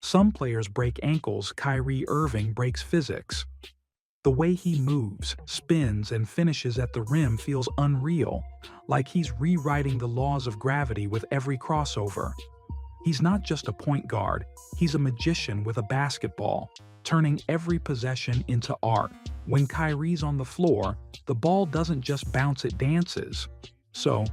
Some players break ankles, Kyrie Irving breaks physics. The way he moves, spins, and finishes at the rim feels unreal, like he's rewriting the laws of gravity with every crossover. He's not just a point guard, he's a magician with a basketball, turning every possession into art. When Kyrie's on the floor, the ball doesn't just bounce, it dances. So,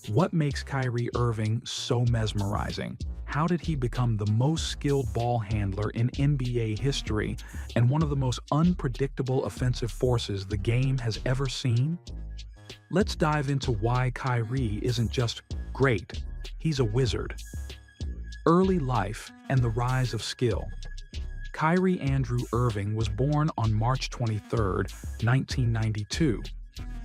what makes Kyrie Irving so mesmerizing? How did he become the most skilled ball handler in NBA history and one of the most unpredictable offensive forces the game has ever seen? Let's dive into why Kyrie isn't just great, he's a wizard. Early life and the rise of skill. Kyrie Andrew Irving was born on March 23, 1992.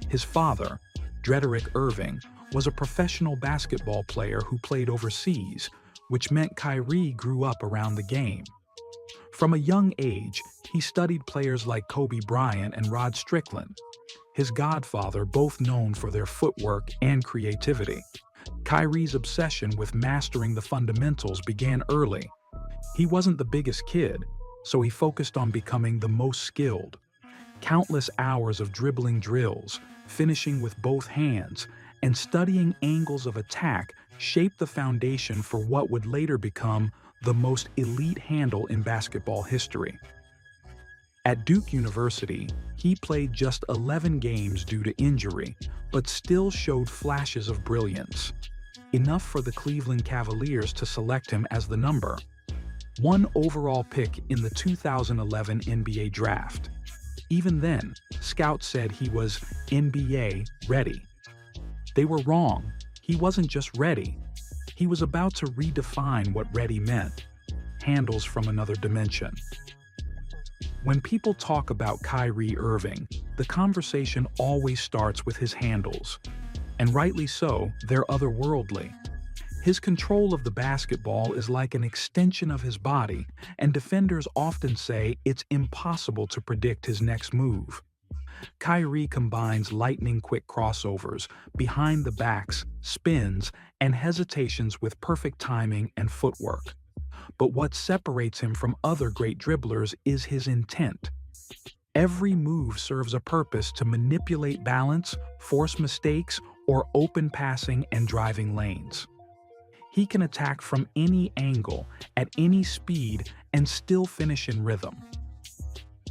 His father, Frederick Irving, was a professional basketball player who played overseas, which meant Kyrie grew up around the game. From a young age, he studied players like Kobe Bryant and Rod Strickland, his godfather, both known for their footwork and creativity. Kyrie's obsession with mastering the fundamentals began early. He wasn't the biggest kid, so he focused on becoming the most skilled. Countless hours of dribbling drills, finishing with both hands, and studying angles of attack shaped the foundation for what would later become the most elite handle in basketball history. At Duke University, he played just 11 games due to injury, but still showed flashes of brilliance, enough for the Cleveland Cavaliers to select him as the number 1 overall pick in the 2011 NBA Draft. Even then, scouts said he was NBA ready. They were wrong. He wasn't just ready. He was about to redefine what ready meant. Handles from another dimension. When people talk about Kyrie Irving, the conversation always starts with his handles. And rightly so, they're otherworldly. His control of the basketball is like an extension of his body, and defenders often say it's impossible to predict his next move. Kyrie combines lightning-quick crossovers, behind-the-backs, spins, and hesitations with perfect timing and footwork. But what separates him from other great dribblers is his intent. Every move serves a purpose to manipulate balance, force mistakes, or open passing and driving lanes. He can attack from any angle, at any speed, and still finish in rhythm.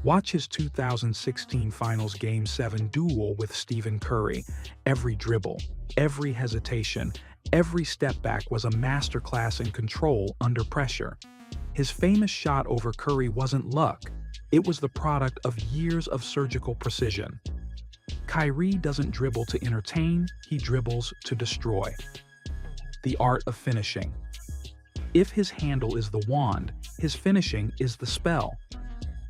Watch his 2016 Finals Game 7 duel with Stephen Curry. Every dribble, every hesitation, every step back was a masterclass in control under pressure. His famous shot over Curry wasn't luck. It was the product of years of surgical precision. Kyrie doesn't dribble to entertain, he dribbles to destroy. The art of finishing. If his handle is the wand, his finishing is the spell.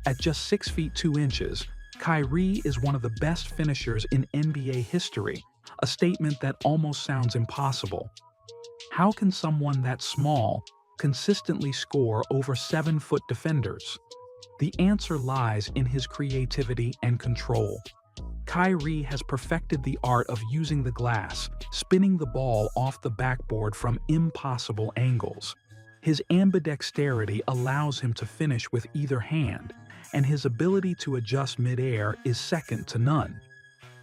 At just 6 feet 2 inches, Kyrie is one of the best finishers in NBA history, a statement that almost sounds impossible. How can someone that small consistently score over 7-foot defenders? The answer lies in his creativity and control. Kyrie has perfected the art of using the glass, spinning the ball off the backboard from impossible angles. His ambidexterity allows him to finish with either hand, and his ability to adjust midair is second to none.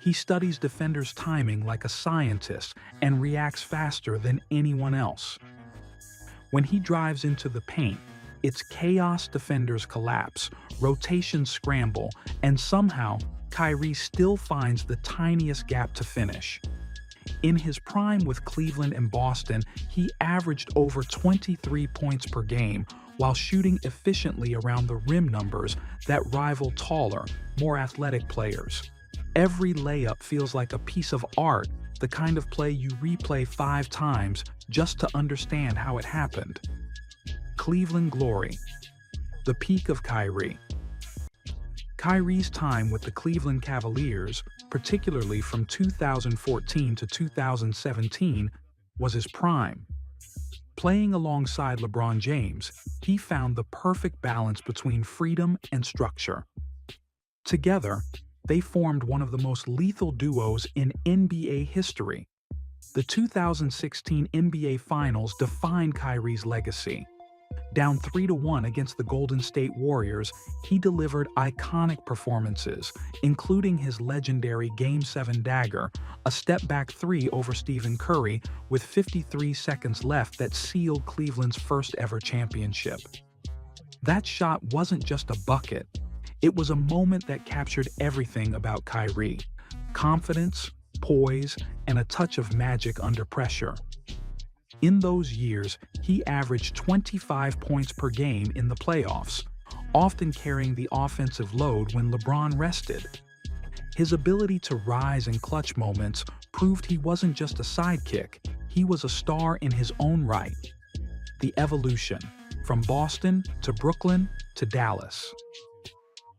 He studies defenders' timing like a scientist and reacts faster than anyone else. When he drives into the paint, it's chaos, defenders collapse, rotations scramble, and somehow Kyrie still finds the tiniest gap to finish. In his prime with Cleveland and Boston, he averaged over 23 points per game while shooting efficiently around the rim numbers that rival taller, more athletic players. Every layup feels like a piece of art, the kind of play you replay 5 times just to understand how it happened. Cleveland glory. The peak of Kyrie. Kyrie's time with the Cleveland Cavaliers, particularly from 2014 to 2017, was his prime. Playing alongside LeBron James, he found the perfect balance between freedom and structure. Together, they formed one of the most lethal duos in NBA history. The 2016 NBA Finals defined Kyrie's legacy. Down 3-1 against the Golden State Warriors, he delivered iconic performances, including his legendary Game 7 dagger, a step-back three over Stephen Curry with 53 seconds left that sealed Cleveland's first-ever championship. That shot wasn't just a bucket. It was a moment that captured everything about Kyrie: confidence, poise, and a touch of magic under pressure. In those years, he averaged 25 points per game in the playoffs, often carrying the offensive load when LeBron rested. His ability to rise in clutch moments proved he wasn't just a sidekick, he was a star in his own right. The evolution, from Boston to Brooklyn to Dallas.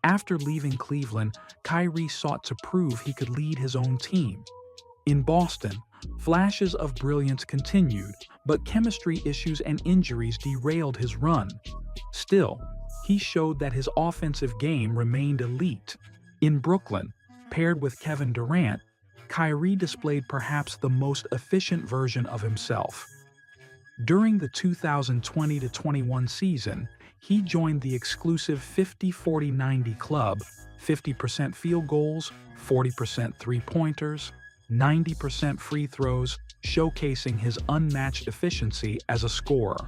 After leaving Cleveland, Kyrie sought to prove he could lead his own team. In Boston, flashes of brilliance continued, but chemistry issues and injuries derailed his run. Still, he showed that his offensive game remained elite. In Brooklyn, paired with Kevin Durant, Kyrie displayed perhaps the most efficient version of himself. During the 2020-21 season, he joined the exclusive 50-40-90 club, 50% field goals, 40% three-pointers, 90% free throws, showcasing his unmatched efficiency as a scorer.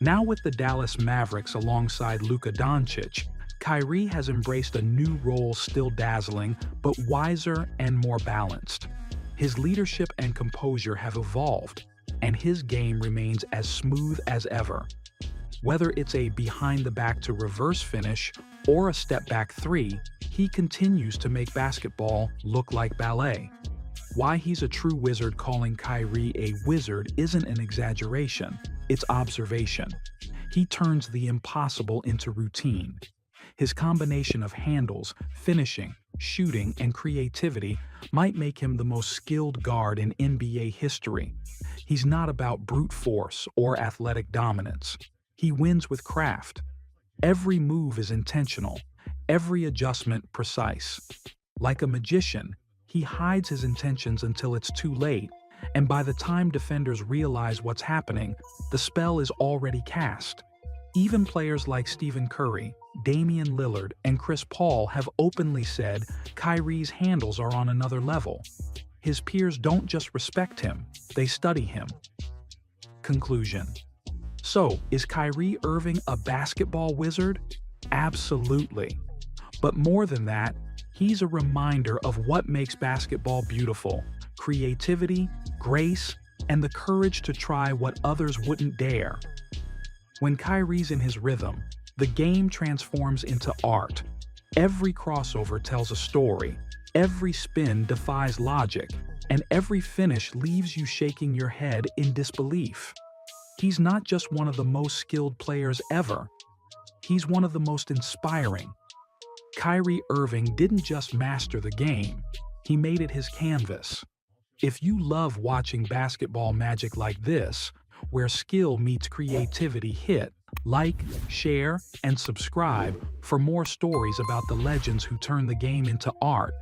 Now with the Dallas Mavericks alongside Luka Doncic, Kyrie has embraced a new role still dazzling, but wiser and more balanced. His leadership and composure have evolved, and his game remains as smooth as ever. Whether it's a behind-the-back to reverse finish or a step-back three, he continues to make basketball look like ballet. Why he's a true wizard, calling Kyrie a wizard isn't an exaggeration, it's observation. He turns the impossible into routine. His combination of handles, finishing, shooting, and creativity might make him the most skilled guard in NBA history. He's not about brute force or athletic dominance. He wins with craft. Every move is intentional, every adjustment precise. Like a magician, he hides his intentions until it's too late, and by the time defenders realize what's happening, the spell is already cast. Even players like Stephen Curry, Damian Lillard, and Chris Paul have openly said Kyrie's handles are on another level. His peers don't just respect him, they study him. Conclusion. So, is Kyrie Irving a basketball wizard? Absolutely. But more than that, he's a reminder of what makes basketball beautiful: creativity, grace, and the courage to try what others wouldn't dare. When Kyrie's in his rhythm, the game transforms into art. Every crossover tells a story, every spin defies logic, and every finish leaves you shaking your head in disbelief. He's not just one of the most skilled players ever, he's one of the most inspiring. Kyrie Irving didn't just master the game, he made it his canvas. If you love watching basketball magic like this, where skill meets creativity, hit like, share, and subscribe for more stories about the legends who turn the game into art.